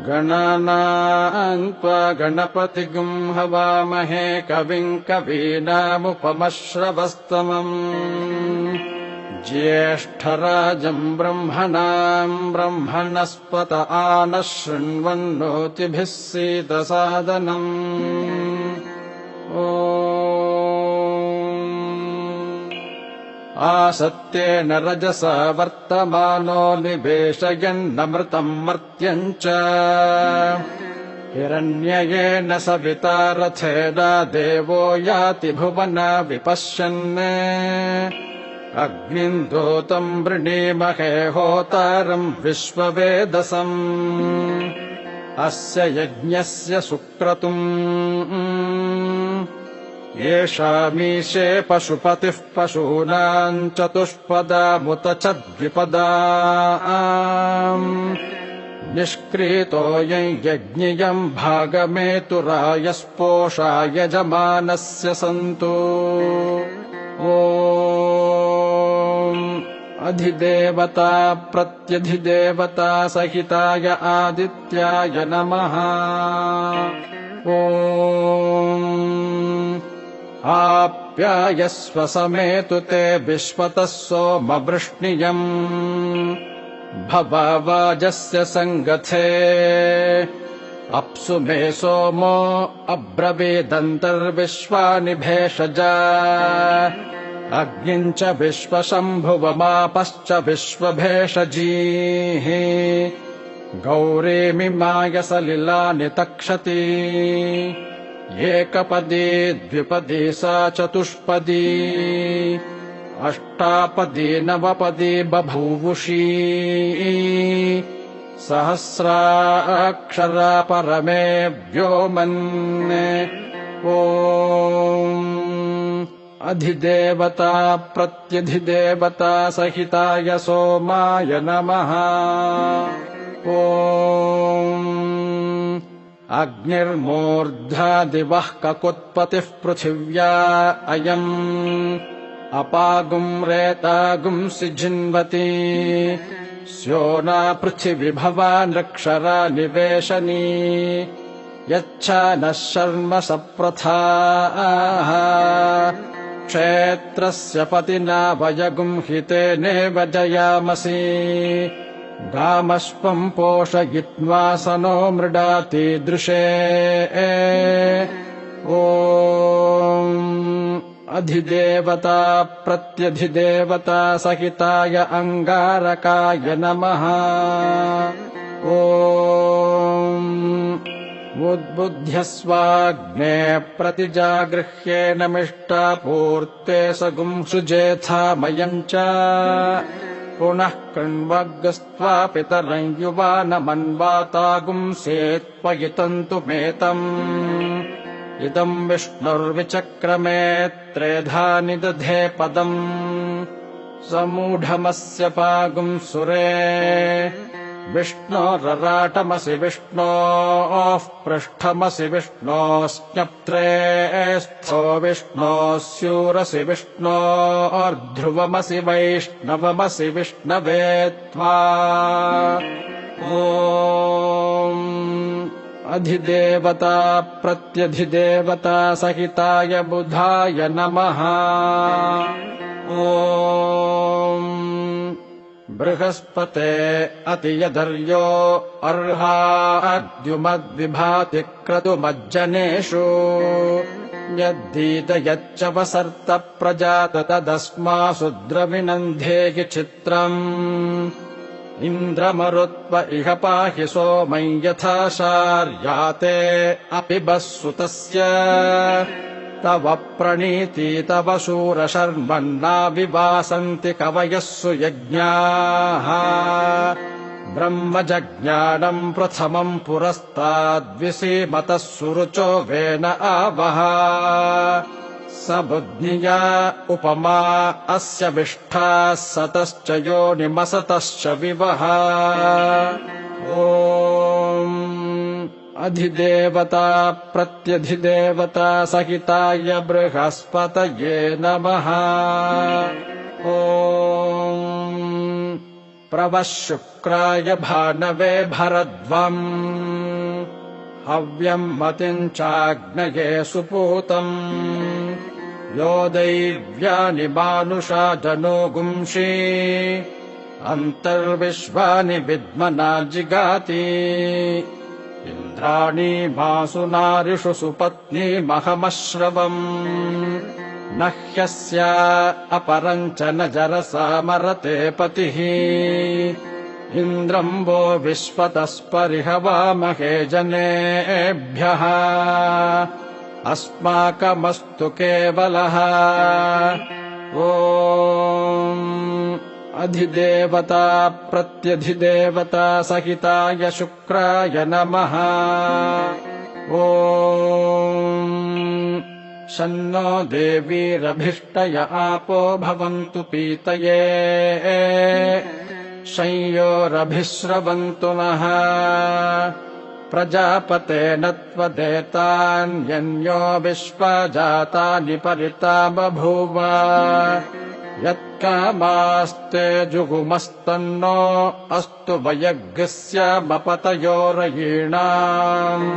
गणानां त्वा गणपतिगुं हवामहे कविं कवीनामुपमश्रवस्तमम् ज्येष्ठराजं ब्रह्मणां ब्रह्मणस्पत आनः शृण्वन्नोतिभिः सीदसादनम् आसत्येन रजसा वर्तमानो निवेशयन्नमृतम् मर्त्यम् च हिरण्ययेन सविता रथेना देवो याति भुवना विपश्यन् अग्निम् दूतम् वृणीमहे होतारम् विश्ववेदसम् अस्य यज्ञस्य सुक्रतुम् येषामीशे पशुपतिः पशूनाम् चतुष्पदामुत च द्विपदाम् निष्क्रीतोऽयम् यज्ञियम् भागमेतुरायस्पोषा यजमानस्य सन्तु अधिदेवता प्रत्यधिदेवता सहिताय आदित्याय नमः आप्यायस्व समेतु ते विश्वतः सोमवृष्णियम् भवावाजस्य सङ्गथे अप्सु मे सोमो अब्रवीदन्तर्विश्वानि भेषजा अग्निम् च विश्वशम्भुवमापश्च विश्वभेषजीः गौरीमिमाय सलिलानि तक्षति एकपदी द्विपदी सा चतुष्पदी अष्टापदी नवपदी बभूवुषी सहस्राक्षरा परमे व्योमन् अधिदेवता प्रत्यधिदेवता सहिताय सोमाय नमः अग्निर्मूर्धादिवः ककुत्पतिः पृथिव्या अयम् अपागुम् रेतागुम् सिजिन्वती स्योना पृथिविभवा नृक्षरा निवेशनी यच्छा नः शर्म सप्रथाः क्षेत्रस्य पतिना वयगुम् हितेनेव जयामसि गामश्वम् पोषयित्वा सनो मृडातीदृशे अधिदेवता प्रत्यधिदेवता सहिताय अङ्गारकाय नमः उद्बुध्यस्वाग्ने प्रतिजागृह्येन मिष्टापूर्ते सगुम् सुजेथामयम् च पुनः कृण्वग्स्त्वा पितरम् युवानमन्वातागुम् सेत्पयितन्तु मेतम् इदम् विष्णुर्विचक्रमे त्रेधा निदधे पदम् समूढमस्य पागुम् सुरे विष्णोरराटमसि विष्णोः पृष्ठमसि विष्णोस्न्यप्त्रे स्थो विष्णोः स्यूरसि विष्णोर्ध्रुवमसि वैष्णवमसि विष्णवे त्वा अधिदेवता प्रत्यधिदेवता सहिताय बुधाय नमः बृहस्पते अतियधर्यो अर्हाद्युमद्विभाति क्रतुमज्जनेषु यद्दीत यच्च वसर्त प्रजात तदस्मासु द्रविणन्धेहि चित्रम् इन्द्रमरुत्व इह पाहि सोमम् यथा शार्याते अपि बस्सुतस्य तव प्रणीति तव शूरशर्मन्ना विवासन्ति कवयः सुयज्ञाः ब्रह्मजज्ञानम् प्रथमम् पुरस्ताद्विसीमतः सुरुचो वेन आवः स बुद्ध्या उपमा अस्य विष्ठा सतश्च योनिमसतश्च विवः ॐ अधिदेवता प्रत्यधिदेवता सहिताय बृहस्पतये नमः ॐ प्रवः शुक्राय भानवे भरद्वम् हव्यम् मतिम् चाग्नये सुपूतम् यो दैव्यानि मानुषा जनो गुंषि अन्तर्विश्वानि विद्मना जिगाति इन्द्राणी मासु नारिषु सुपत्नीमहमश्रवम् न ह्यस्या अपरम् च न जरसा मरते पतिः इन्द्रम् वो विश्वतस्परिहवामहे जनेभ्यः अस्माकमस्तु केवलः ॐ अधिदेवता प्रत्यधिदेवता सहिताय शुक्राय नमः ॐ शन्नो देवीरभिष्टय आपो भवन्तु पीतये संयोरभिस्रवन्तु नः प्रजापतेन त्वदेतान्यन्यो विश्वजातानि परिता बभूव यत्कामास्ते जुगुमस्तन्नो अस्तु वयग्स्यामपतयोरयीणाम्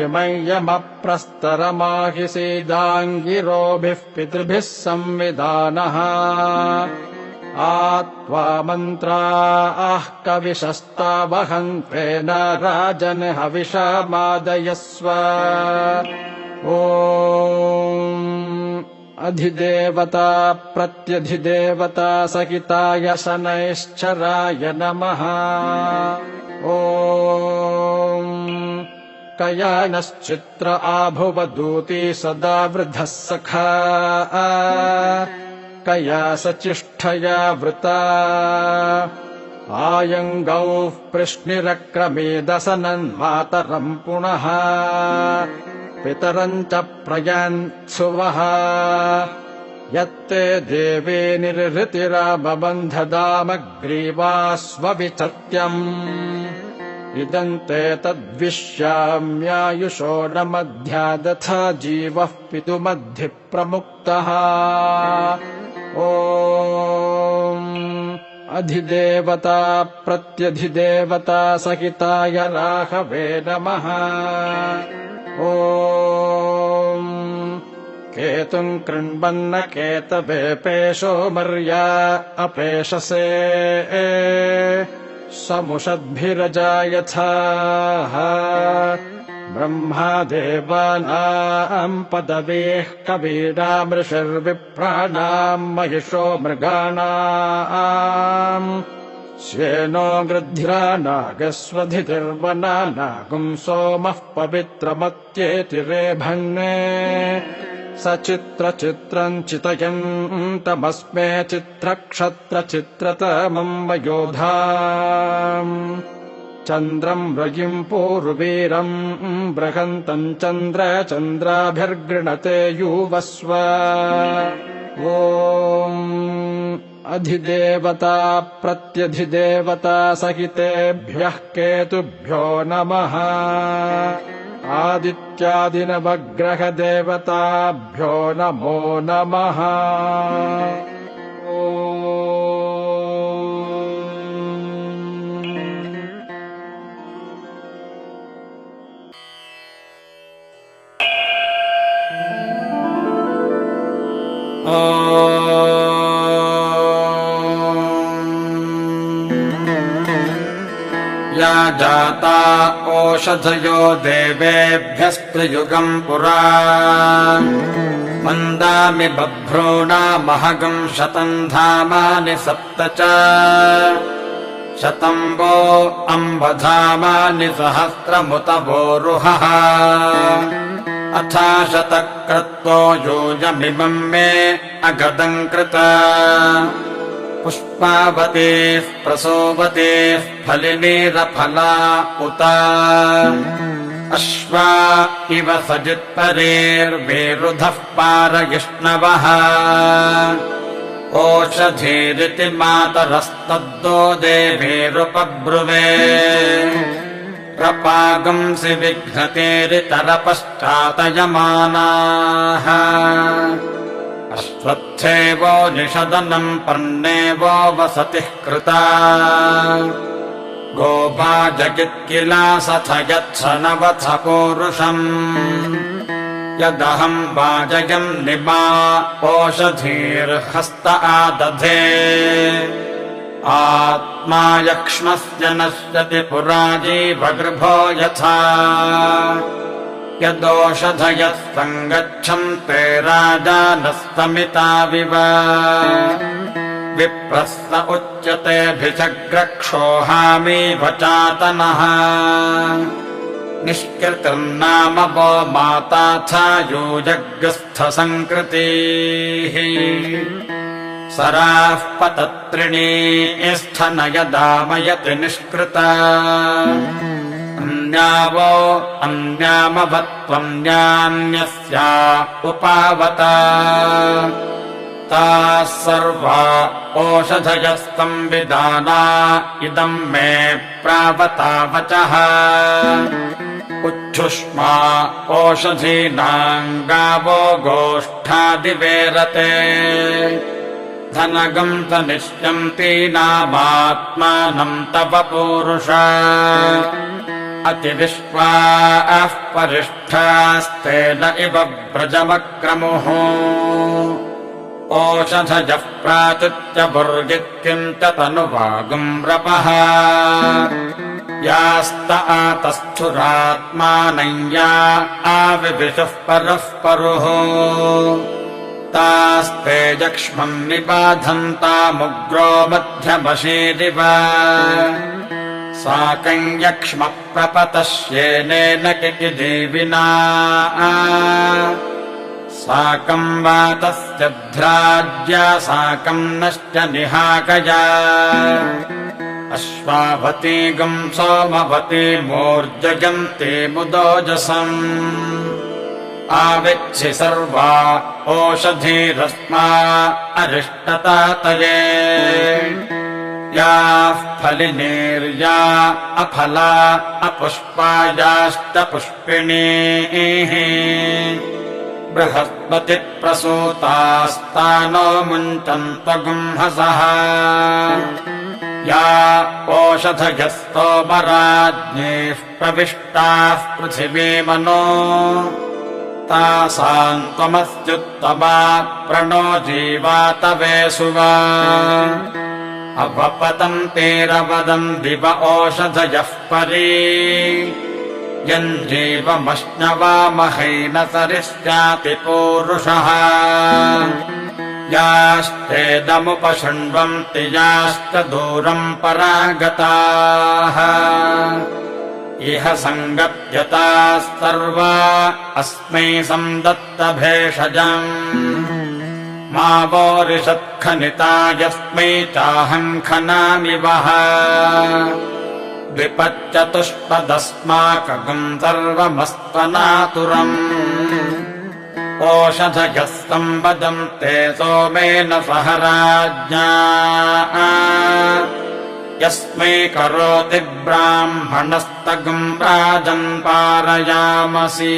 इमय्यमप्रस्तरमाहिसीदाङ्गिरोभिः पितृभिः संविदानः आत्वा मन्त्रा कविशस्तावहन्ते न राजन् हविषा मादयस्व ॐ अधिदेवता प्रत्यधिदेवता सहिताय शनैश्चराय नमः ॐ कयानश्चित्र आभुवदूती सदा वृद्धः सखा कया सचिष्ठया वृता आयङ्गौः पृश्निरक्रमेदसनन्मातरम् पुनः पितरम् च प्रयान्त्सुवः यत्ते देवे निर्हृतिरामबन्धदामग्रीवास्वविचत्यम् इदम् ते तद्विश्याम्यायुषो न मध्यादथा जीवः पितुमद्धि प्रमुक्तः ॐ अधिदेवता प्रत्यधिदेवता सहिताय राघवे नमः ॐ केतुम् कृण्वन्न केतवे पेशो मर्या अपेशसे समुषद्भिरजायथाः ब्रह्मादेवानाम् पदवीः कवीनाम् ऋषिर्विप्राणाम् महिषो मृगाणाम् श्येनो गृध्रा नागस्वधितिर्वना नागुम् सोमः पवित्रमत्येति रेभन्ने सचित्रचित्रम् चितयन्तमस्मे चित्रक्षत्रचित्रतमम् वयोधाम् चन्द्रम् रयिम् पूर्वीरम् बृहन्तम् चन्द्राभिर्गृणते युवस्व ॐ अधिदेवता प्रत्यधिदेवता सहितेभ्यः केतुभ्यो नमः आदित्यादिनवग्रहदेवताभ्यो नमो नमः या जाता ओषधयो देवेभ्यस्त्रियुगम् पुरा मन्दामि बभ्रूणामहगम् शतम् धामानि सप्त च शतम् वो अम्बधामानि सहस्रमुत वो रुहः अथाशतक्रत्वो योजमिमम् मे अगदम् कृत पुष्पावतीः प्रसोवतीः फलिनीरफला उत अश्वा इव सजित्परेर्वेरुधः पारयिष्णवः ओषधीरिति मातरस्तद्दो देवेरुपब्रुवे प्रपागंसि विघ्नतेरितरपश्चातयमानाः अश्वत्थेवो निषदनम् पर्णेवो वसतिः कृता गोभाजगित्किलासथ यत्स नवथ पूरुषम् यदहम् वाजयम् निमा ओषधीर्हस्त आदधे आत्मा यक्ष्मस्य नश्यति पुराजीवगृभो यथा यदोषधयः सङ्गच्छन्ते राजानस्तमिताविव विप्रस्स उच्यतेऽभिचग्रक्षोहामीव चातनः निष्कृतम् नाम वो माताथायूजग्रस्थसङ्कृतीः सराः पतत्रिणी स्थन यदामयति निष्कृता अन्यावो अन्यामवत्त्वम् न्यान्यस्या उपावता ताः सर्वा ओषधयस्तम्बिदाना इदम् मे प्रावता वचः उच्छुष्मा ओषधीनाम् गावो गोष्ठादिवेरते धनगम् स निश्यन्तीनामात्मानम् तव पूरुषा अतिविश्वाः परिष्ठास्तेन इव व्रजमक्रमुः ओषधयः प्रातिथ्यभुर्गित्किम् च तनुवागुम् रपः यास्त आतस्थुरात्मानम् या आविविशुः परः परुः तास्ते यक्ष्मम् निबाधन्तामुग्रो मध्यमशीदिव साकम् यक्ष्मः प्रपतश्येनेन किकिजीविना साकम् वातस्य ध्राज्या साकम् नश्च निहाकया अश्वावतीगम् सोमवती मूर्जयन्ती मुदोजसम् आविच्छि सर्वा ओषधीरस्मा अरिष्टतातये याः फलिनीर्या अफला अपुष्पायाश्च पुष्पिणीः बृहस्पतिप्रसूतास्तानो मुञ्चन्तगुंहसः या ओषधयस्तोमराज्ञीः प्रविष्टाः पृथिवीमनो तासाम् त्वमस्त्युत्तमा प्रणो जीवातवे सुवा अवपतन्तेरवदन् दिव ओषधयः परी यञ्जीवमश्नवामहै न सरिष्याति पूरुषः याश्चेदमुपशृण्वन्ति याश्च दूरम् परागताः इह सङ्गत्यताः सर्वा अस्मै सन्दत्तभेषजम् मा वोरिषत्खनिता यस्मै चाहम् खनामि वः द्विपच्चतुष्पदस्माकगम् सर्वमस्त्वनातुरम् ओषधयः सम्वदन्ते सोमेन सह राज्ञा यस्मै करोति ब्राह्मणस्तगम् राजन् पारयामसि।